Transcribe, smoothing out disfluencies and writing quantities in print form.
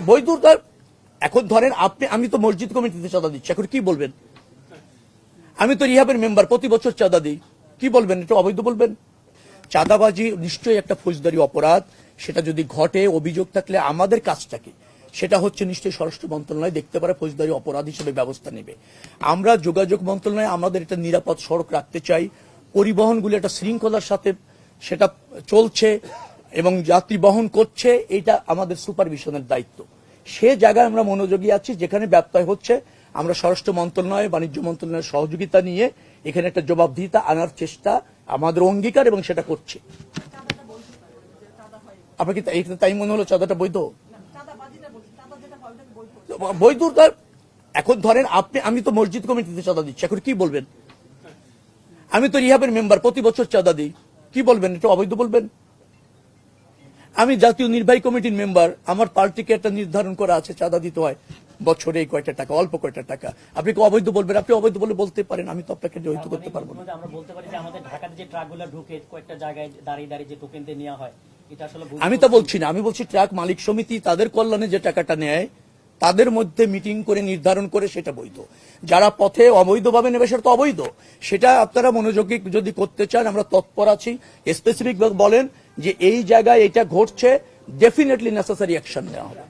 বৈধতা এখন ধরেন আপনি, আমি তো মসজিদ কমিটিতে চাঁদা দিচ্ছি, এখন কি বলবেন? আমি তো রিহাবের মেম্বার, প্রতি বছর চাঁদা দিই, কি বলবেন? এটা অবৈধ বলবেন? চাঁদাবাজি নিশ্চয়ই একটা ফৌজদারি অপরাধ, সেটা যদি ঘটে অভিযোগ থাকলে আমাদের কাজটা কি, সেটা হচ্ছে নিশ্চয়ই স্বরাষ্ট্র মন্ত্রণালয় দেখতে পারে, ফৌজদারি অপরাধ হিসেবে ব্যবস্থা নেবে। আমরা যোগাযোগ মন্ত্রণালয়ে আমাদের একটা নিরাপদ সড়ক রাখতে চাই, পরিবহনগুলো একটা শৃঙ্খলার সাথে সেটা চলছে এবং যাত্রী বহন করছে, এটা আমাদের সুপারভিশনের দায়িত্ব। সে জায়গায় আমরা মনোযোগী আছি, যেখানে ব্যত্যয় হচ্ছে আমরা স্বরাষ্ট্র মন্ত্রণালয়, বাণিজ্য মন্ত্রণালয়ের সহযোগিতা নিয়ে এখানে একটা জবাবদিহিতা আনার চেষ্টা আমাদের অঙ্গীকার, এবং সেটা করছে। আপনার কি তাই মনে হলো চাঁদাটা বৈধ? বৈধতা এখন ধরেন আপনি, আমি তো মসজিদ কমিটিতে চাঁদা দিচ্ছি, এখন কি বলবেন? আমি তো রিহাবের মেম্বার, প্রতি বছর চাঁদা দিই, কি বলবেন? এটা অবৈধ বলবেন? আমি জাতীয় নির্বাহী কমিটির মেম্বার, আমার পার্টিকে একটা নির্ধারণ করা আছে চাঁদা দিতে হয় বছরে এই কয়টা টাকা, অল্প কয়টা টাকা, আপনি কি অবৈধ বলবেন? আপনি অবৈধ বলে বলতে পারেন, আমি তো আপনাকে জড়িত করতে পারবো না। আমরা বলতে পারি যে আমাদের ঢাকাতে যে ট্রাকগুলো ঢুকে কয়েকটা জায়গায় দাঁড়িয়ে দাঁড়িয়ে যে টোকেন দিয়ে নেওয়া হয়, এটা আসলে আমি তা বলছি না, আমি বলছি ট্রাক মালিক সমিতি তাদের কল্যাণে যে টাকাটা নেয়, তাদের মধ্যে মিটিং করে নির্ধারণ করে সেটা বৈধ। যারা পথে অবৈধভাবে নেবে সেটা তো অবৈধ। সেটা আপনারা মনোযোগী যদি করতে চান, আমরা তৎপর আছি। স্পেসিফিক বলেন যে এই জায়গায় এটা ঘটছে, ডেফিনেটলি নেসেসারি অ্যাকশন নেওয়া হবে।